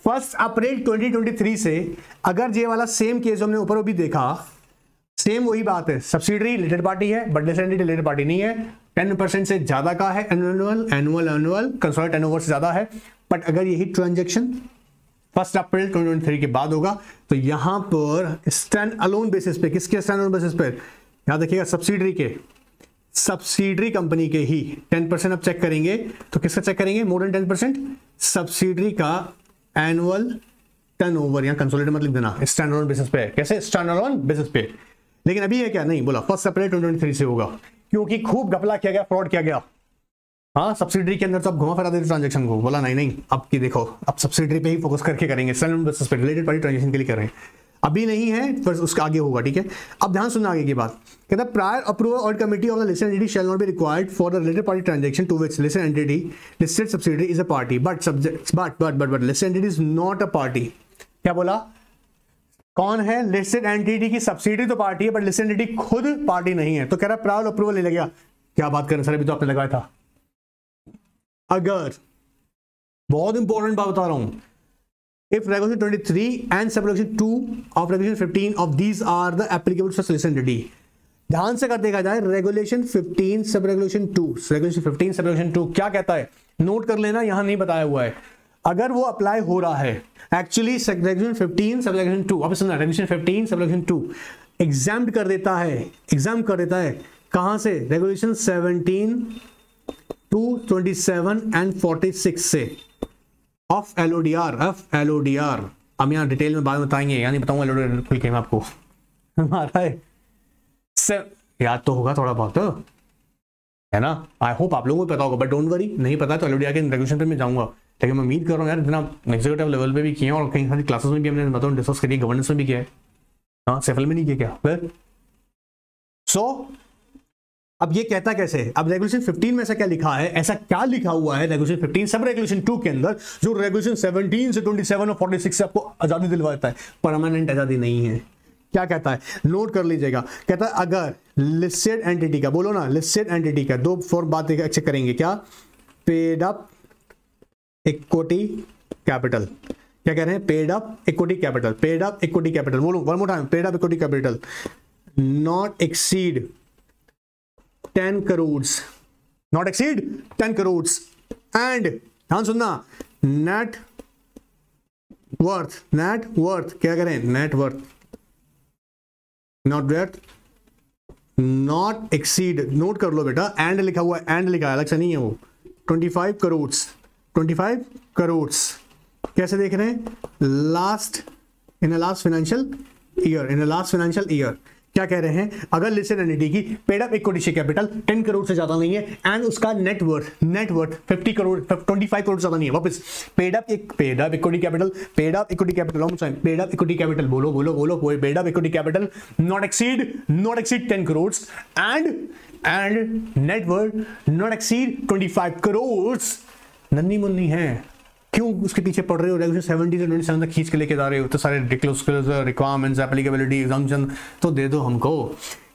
1 April 2023 से अगर ये वाला सेम केस हमने ऊपर भी देखा, सेम वही बात है, सब्सिडियरी रिलेटेड पार्टी है but listed entity related party नहीं है, 10% से ज्यादा का है, एनुअल कंसोलिडेटेड टर्नओवर से ज्यादा है, बट अगर यही ट्रांजैक्शन 1 अप्रैल 2023 के बाद होगा तो यहां पर स्टैंड अलोन बेसिस पे, किसके स्टैंड अलोन बेसिस पे, याद रखिएगा सब्सिडियरी कंपनी के ही 10% अब चेक करेंगे, तो किसका चेक करेंगे, मोर देन 10%, सब्सिडियरी का एनुअल टर्नओवर, यहां कंसोलिडेटेड मत लिख देना, स्टैंड अलोन बेसिस पे, कैसे, स्टैंड अलोन बेसिस पे। लेकिन अभी है क्या, नहीं बोला 1 अप्रैल 2023 से होगा, क्योंकि खूब घपला किया गया, फ्रॉड किया गया, हाँ सब्सिडरी के अंदर तो आप घुमा फिरा देते ट्रांजेक्शन को, बोला नहीं नहीं अब की देखो अब सब्सिडरी पे ही फोकस करके करेंगे, स्टैंडर्ड बेसिस पे रिलेटेड पार्टी ट्रांजेक्शन के लिए कर रहे हैं, अभी नहीं है पर उसका आगे होगा, ठीक है। अब ध्यान सुनना आगे की बात, कहता है prior approval audit committee of the listed entity shall not be required for the related party transaction to which listed entity listed subsidiary is a party but subject but listed entity is not a party. क्या बोला, कौन है, listed entity की subsidy तो party है but listed entity खुद party नहीं है। तो कह रहा है प्रायर अप्रूवल ले लगेगा, क्या बात कर रहे हैं सर, अभी तो आपने लगाया था। अगर, बहुत इंपॉर्टेंट बात बता रहा हूं, if regulation 23 and subregulation 2 of regulation 15 of these are the applicable to such listed entity, ध्यान से कर देखा जाए regulation 15 sub regulation 2, regulation 15 sub regulation 2 क्या कहता है, नोट कर लेना, यहां नहीं बताया हुआ है, अगर वो अप्लाई हो रहा है एक्चुअली रेगुलेशन 15 सब रेगुलेशन 2, अब सुनना, रेगुलेशन 15 सब रेगुलेशन 2 एग्जाम्प्ट कर देता है कहां से, रेगुलेशन 17 टू 27 एंड 46 से ऑफ एलओडीआर। हम यहाँ डिटेल में बाद में बताएंगे, यहाँ नहीं बताऊंगा एलओडीआर खुल के मैं आपको, हमारा है याद तो होगा थोड़ा बहुत है ना, आई होप आप लोगों को पता होगा, बट डोंट वरी, नहीं पता तो एलओडीआर के रेगुलेशन पे मैं जाऊंगा, लेकिन मैं उम्मीद कर रहा हूँ यार इतना एग्जीक्यूटिव लेवल पे भी किया और कहीं सारी क्लासेस में भी हमने बताऊँ डिस्कस करिए, गवर्नेंस में भी किया है, हाँ सेफल में नहीं किया क्या फिर। सो अब ये कहता कैसे, अब रेगुलेशन 15 में ऐसा क्या लिखा है, ऐसा क्या लिखा हुआ है रेगुलेशन 15 सब रेगुलेशन 2 के अंदर जो रेगुलेशन 17 से 27 और 46 से आपको आजादी दिलवा देता है, परमानेंट आजादी नहीं है। क्या कहता है, नोट कर लीजिएगा, कहता है अगर लिस्टेड एंटिटी का, बोलो ना लिस्टेड एंटिटी का, दो फोर बात चेक करेंगे, क्या, पेड अप इक्विटी कैपिटल, क्या कह रहे हैं, paid up equity capital, paid up equity capital, बोलो one more time, paid up equity capital not exceed 10 crores, not exceed 10 crores and ध्यान सुनना, नेट वर्थ क्या करें, net worth not exceed, note कर लो बेटा, एंड लिखा हुआ है, एंड लिखा है अलग से नहीं है वो, 25 करोड़ कैसे देख रहे हैं, इन लास्ट फाइनेंशियल ईयर क्या कह रहे हैं, अगर लिस्टेड एंटिटी की paid up equity share capital 10 crore से ज्यादा नहीं है एंड उसका नेट वर्थ 50 करोड़ 25 करोड़ ज्यादा नहीं है, वापस paid up equity capital paid up equity capital बोलो paid up equity capital not exceed 10 crore and net worth not exceed 25 crore. नन्ही मुन्नी है, क्यों उसके पीछे पड़ रहे हो, रेगुलेशन 70 से 27 तक खींच के लेके जा रहे हो, तो सारे डिस्क्लोजर रिक्वायरमेंट्स एप्लीकेबिलिटी एग्जाम्पशन तो दे दो हमको।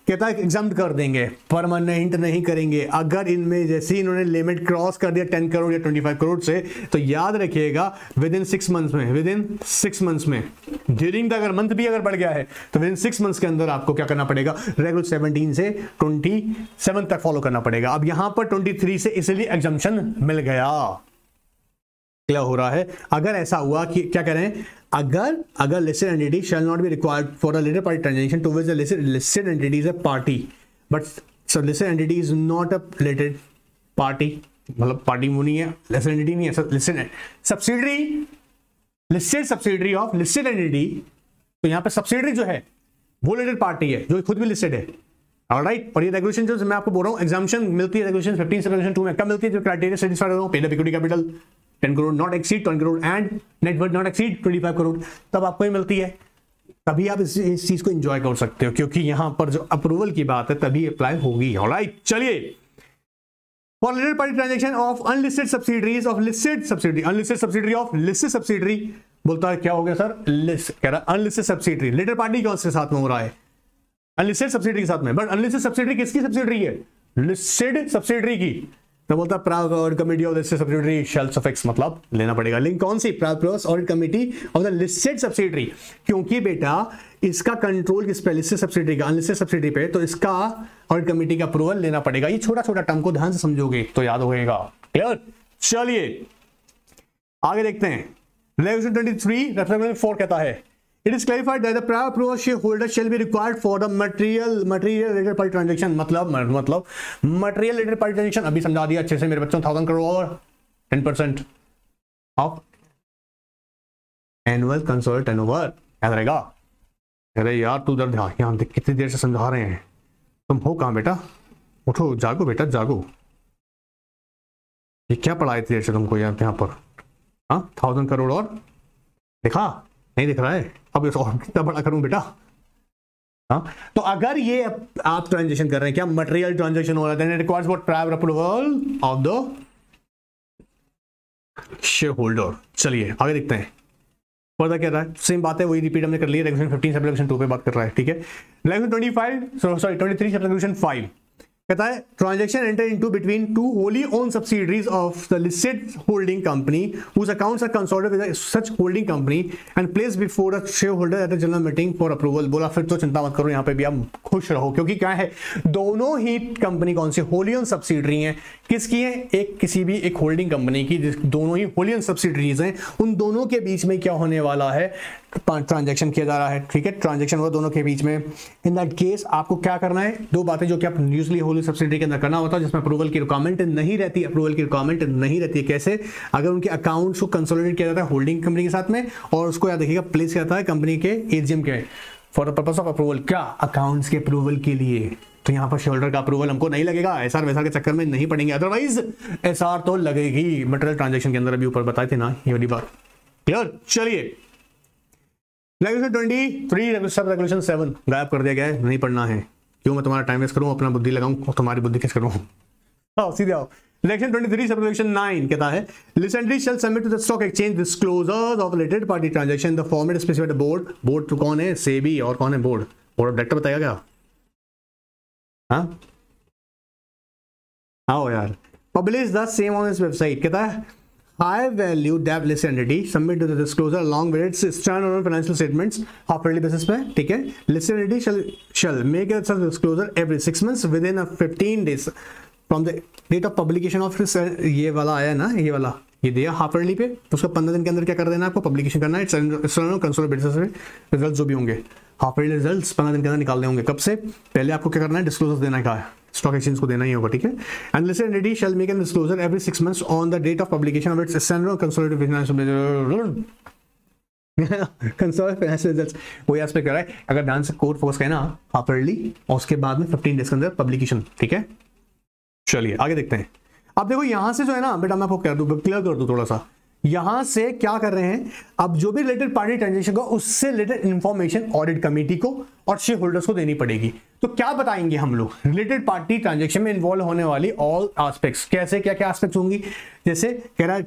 कहता है एग्जाम्प्ट कर देंगे, परमानेंट नहीं करेंगे, अगर इनमें जैसे इन्होंने लिमिट क्रॉस कर दिया 10 करोड़ या 25 करोड़ से, तो याद रखिएगा विद इन 6 मंथ्स में ड्यूरिंग द अगर मंथ भी अगर बढ़ गया है तो विद इन 6 मंथ्स के अंदर आपको क्या करना पड़ेगा, रेगुलर 17 से 27 तक फॉलो करना पड़ेगा। अब यहां पर 23 से इसलिए एग्जाम्पशन मिल गया, क्या हो रहा है, अगर ऐसा हुआ कि क्या कह रहे हैं, अगर listed entity shall not be required for a related party transaction to which the listed entity is a party but so listed entity is not a related party, मतलब पार्टी वो नहीं है, लिस्टेड एंटिटी नहीं है, listed subsidiary of listed entity, तो यहां पे subsidiary जो है वो रिलेटेड पार्टी है जो खुद भी लिस्टेड है, ऑलराइट। और ये रेगुलेशन जो मैं आपको बोल रहा हूं एग्जाम्पशन मिलती है रेगुलेशन 15 से रेगुलेशन 2 में कब मिलती है, जो क्राइटेरिया सेटिस्फाइड हो, paid up equity capital 10 crore not exceed 10 crore and net worth not exceed 25 crore, तब आपको ही मिलती है, तभी आप इस चीज को एंजॉय कर सकते हो, क्योंकि यहां पर जो अप्रूवल की बात है तभी अप्लाई होगी, ऑलराइट। चलिए, for related party transaction of unlisted subsidiaries of listed subsidiary, unlisted subsidiary of listed subsidiary, बोलता है क्या हो गया सर, लिस्ट कह रहा है अनलिस्टेड सब्सिडरी, रिलेटेड पार्टी कौन से साथ में हो रहा है, अनलिस्टेड सब्सिडरी के साथ में, बट अनलिस्टेड सब्सिडरी किसकी सब्सिडरी है, लिस्टेड सब्सिडरी की, तो बोलता private audit committee of listed subsidiary shall suffix, मतलब लेना पड़ेगा लिंक कौन सी, private audit committee of the listed subsidiary, क्योंकि बेटा इसका कंट्रोल किस पे, लिस्टेड सब्सिडरी का, अनलिस्टेड सब्सिडरी पे, तो इसका ऑडिट कमेटी का अप्रूवल लेना पड़ेगा। ये छोटा छोटा टर्म को ध्यान से समझोगे तो याद होगा, क्लियर। चलिए आगे देखते हैं, रेगुलेशन 23 रेफरेंस 4 कहता है, it is clarified that the prior approval shareholder shall be required for the material related party transaction, मतलब material related party transaction अभी समझा दिया अच्छे से मेरे बच्चों, 1000 crore 10% of annual consolidated turnover, याद रहेगा। अरे यार तू उधर ध्यान देख, कितनी देर से समझा रहे हैं, तुम हो कहाँ बेटा, उठो जागो बेटा जागो। ये क्या पढ़ाई थी तुमको यहाँ पर? हाँ 1000 करोड़ और देखा नहीं दिख रहा है? अब इस और कितना बड़ा करूं बेटा? हाँ तो अगर ये आप ट्रांजेक्शन कर रहे हैं, क्या मटेरियल ट्रांजेक्शन हो रहा है, requires for prior approval of the share holder. चलिए आगे देखते हैं फर्दर क्या रहा है। सेम बात है, वही रिपीट हमने कर ली है। रेगुलेशन 15 सब रेगुलेशन 2 पे बात कर रहा है, ठीक है। रेगुलेशन 23 सब रेगुलेशन 5 कहता है transaction enter into between two wholly owned subsidiaries of the listed holding company whose accounts are consolidated with such holding company and place before the shareholder at the general meeting for approval. बोला फिर तो चिंता मत करो, यहाँ पे भी आप खुश रहो, क्योंकि क्या है दोनों ही कंपनी कौन सी होली ओन सब्सिडरी हैं, किसकी है? एक किसी भी एक होल्डिंग कंपनी की, दोनों ही होली ओन सब्सिडरीज हैं। उन दोनों के बीच में क्या होने वाला है? ट्रांजैक्शन किया जा रहा है, ठीक है। ट्रांजैक्शन हुआ दोनों के बीच में। इन दैट केस आपको क्या करना है? दो बातें जो कि आप यूजुअली होली सब्सिडरी के अंदर करना होता है, जिसमें अप्रूवल की रिक्वायरमेंट नहीं रहती। अप्रूवल की रिक्वायरमेंट नहीं रहती है कैसे? अगर उनके अकाउंट्स को कंसोलिडेट किया जाता है होल्डिंग कंपनी के साथ में, और उसको याद रखिएगा प्लेस किया जाता है कंपनी के एजीएम के for the purpose of approval. क्या? अकाउंट्स के अप्रूवल के लिए। तो यहाँ पर शेयर होल्डर का अप्रूवल हमको नहीं लगेगा, एसआर वैसा के चक्कर में नहीं पड़ेंगे, अदरवाइज एसआर तो लगेगी मटेरियल ट्रांजैक्शन के अंदर। अभी ऊपर बताए थे ना ये वाली बात, क्लियर? चलिए रेगुलेशन 23 सब रेगुलेशन 7 गायब कर दिया गया है, नहीं पढ़ना है। क्यों मैं तुम्हारा टाइम वेस्ट करूं, अपना बुद्धि लगाऊं और तुम्हारी बुद्धि किस करूं? आओ सीधे आओ। Section 23 सब रेगुलेशन 9 कहता है लिसेंडरी shall submit to the stock exchange disclosures of related party transaction the format specified the board. Board तो कौन है? सेबी। और कौन है बोर्ड? बोर्ड ऑफ डायरेक्टर बताएगा क्या? हाँ आओ यार। Publish the same on this website. कहता है high value debt listed entity submit to the disclosure along with its standalone financial statements half yearly basis पे, ठीक है। listed entity shall make its disclosure every 6 months within a 15 days from the date of publication of this। ये वाला आया ना, ये वाला ये दिया हाफ ईयरली पे, तो उसका 15 दिन के अंदर क्या कर देना है आपको? पब्लिकेशन करना है। कंसोलिडेटेड बेसिस पे रिजल्ट जो भी होंगे हाफ ईयरली रिजल्ट्स 15 दिन के अंदर निकालने होंगे। कब से? पहले आपको क्या करना है? डिस्क्लोजर देना है, स्टॉक एक्सचेंज को देना ही होगा, ठीक है। And listed entity shall make an disclosure every 6 months on the date of publication of its standard consolidated financial consolidated financial results. वही एस्पेक्ट कर रहा है। अगर ध्यान से कोड फोकस करें ना, हाफ ईयरली और उसके बाद में 15 डेज के अंदर पब्लिकेशन, ठीक है। चलिए आगे देखते हैं। अब देखो यहां से जो है ना बेटा, मैं आपको कह दूं, क्लियर कर दूं थोड़ा सा। यहां से क्या कर रहे हैं? अब जो भी रिलेटेड पार्टी ट्रांजैक्शन को, उससे रिलेटेड इंफॉर्मेशन ऑडिट कमेटी को और शेयर होल्डर्स को देनी पड़ेगी। तो क्या बताएंगे हम लोग? रिलेटेड पार्टी ट्रांजैक्शन में इन्वॉल्व होने वाली ऑल एस्पेक्ट्स। कैसे? क्या क्या एस्पेक्ट्स होंगी? जैसे कह रहा है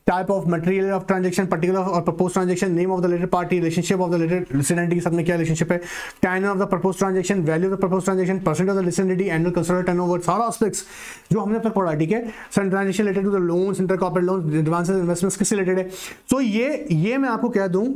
type of material of transaction, particular और propose transaction, name of the related party, relationship of the related listed entity के साथ में क्या रिलेशनशिप है, time of the propose transaction, value of the propose transaction, percent of the listed entity, annual consolidated turnover, सारा aspects जो हमने अब तक पढ़ा, ठीक है। Some transaction related to the loans, inter corporate loans, advances, investments किससे रिलेटेड है। तो ये मैं आपको कह दूं,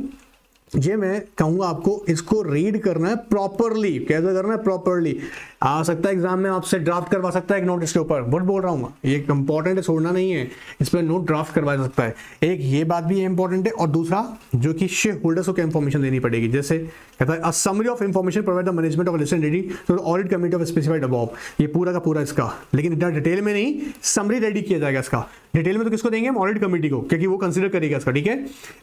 ये मैं कहूंगा आपको इसको रीड करना है प्रॉपरली। कैसे करना है? प्रॉपरली। आ सकता है एग्जाम में आपसे ड्राफ्ट करवा सकता है एक नोट इसके ऊपर, बहुत बोल रहा हूँ, ये इंपॉर्टेंट है, छोड़ना नहीं है। इस पर नोट ड्राफ्ट करवा सकता है। एक ये बात भी इंपॉर्टेंट है, और दूसरा जो कि शेयर होल्डर्स को क्या इंफॉर्मेशन देनी पड़ेगी। जैसे कहता है a summary of information provide the management of listed entity to the audit committee of specified above. ये पूरा का पूरा इसका, लेकिन इतना डिटेल में नहीं, समरी रेडी किया जाएगा इसका। डिटेल में तो किसको देंगे? हम ऑडिट कमेटी को, क्योंकि वो कंसीडर करेगा इसका, ठीक है।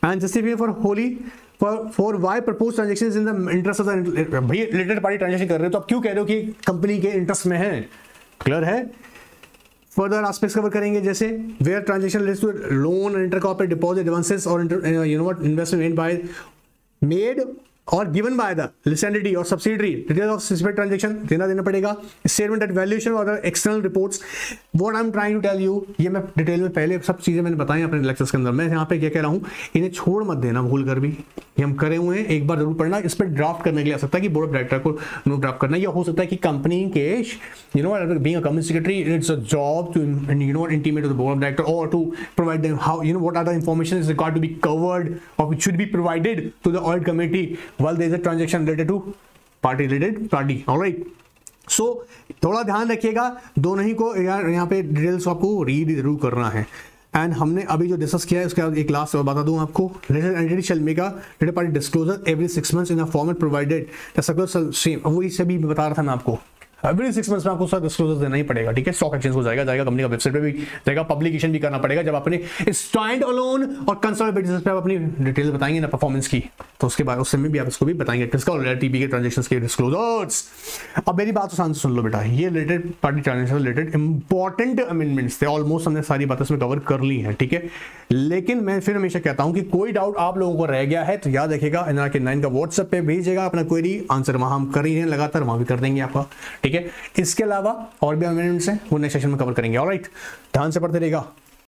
And justification for Holi for why propose transactions in the interest of the, भाई रिलेटेड पार्टी ट्रांजैक्शन कर रहे हो तो आप क्यों कह रहे हो कि कंपनी के इंटरेस्ट में है? क्लियर है। फर्दर एस्पेक्ट्स कवर करेंगे, जैसे where transaction relates to loan, inter corporate deposit, advances और इन्वेस्टमेंट मेड और given by the listed entity और subsidiary, detail of specific transaction देना पड़ेगा, स्टेटमेंट एट वैल्यूएशन और external reports. What I am trying to tell you, ये मैं detail में पहले सब चीजें मैंने बताई अपने लेक्चर्स के अंदर। मैं यहाँ पे क्या कह रहा हूँ, इन्हें छोड़ मत देना भूल कर भी, ये हम करे हुए हैं, एक बार जरूर पढ़ना। इस पर ड्राफ्ट करने के लिए आ सकता है कि बोर्ड ऑफ डायरेक्टर को नोट ड्राफ्ट करना, या हो सकता है कि कंपनी के being a company secretary it's a job to intimate to the board of director और to provide them how what are the information is required to be covered और which should be provided to the audit committee while there is a transaction related to related party. All right. So थोड़ा ध्यान रखिएगा, दोनों ही को यहाँ पे details आपको read जरूर करना है। एंड हमने अभी जो डिस्कस किया है उसका एक लास्ट बता दूं आपको। Related entity shall make a related party disclosure every 6 months in a format provided the circular same. वही सभी बता रहा था मैं आपको, एवरी 6 मंथ्स में आपको उसका डिस्क्लोजर देना ही पड़ेगा, ठीक है। स्टॉक एक्सचेंज को जाएगा कंपनी का वेबसाइट पे भी जाएगा, पब्लिकेशन भी करना पड़ेगा। जब अपने स्टैंड अलोन और कंसोलिडेटेड बेसिस पे आप अपनी डिटेल बताएंगे ना परफॉर्मेंस की, तो उसके बाद उसमें भी आप इसको भी बताएंगे किसका टीपी के ट्रांजैक्शंस के डिस्क्लोजर्स। अब मेरी बात तो शांत से सुन लो बेटा, ये related party transaction related important amendments थे, ऑलमोस्ट हमने सारी बातें इसमें कवर कर ली हैं, ठीक है। लेकिन मैं फिर हमेशा कहता हूं कि कोई डाउट आप लोगों को रह गया है तो याद रखिएगा NRK9 का व्हाट्सएप पे भेजिएगा अपना क्वेरी, आंसर वहां हम कर ही हैं लगातार, वहां भी कर देंगे आपका, ठीक है। इसके अलावा और भी अमेंडमेंट्स हैं वो नेक्स्ट सेशन में कवर करेंगे। ऑलराइट, ध्यान से पढ़ते रहिएगा।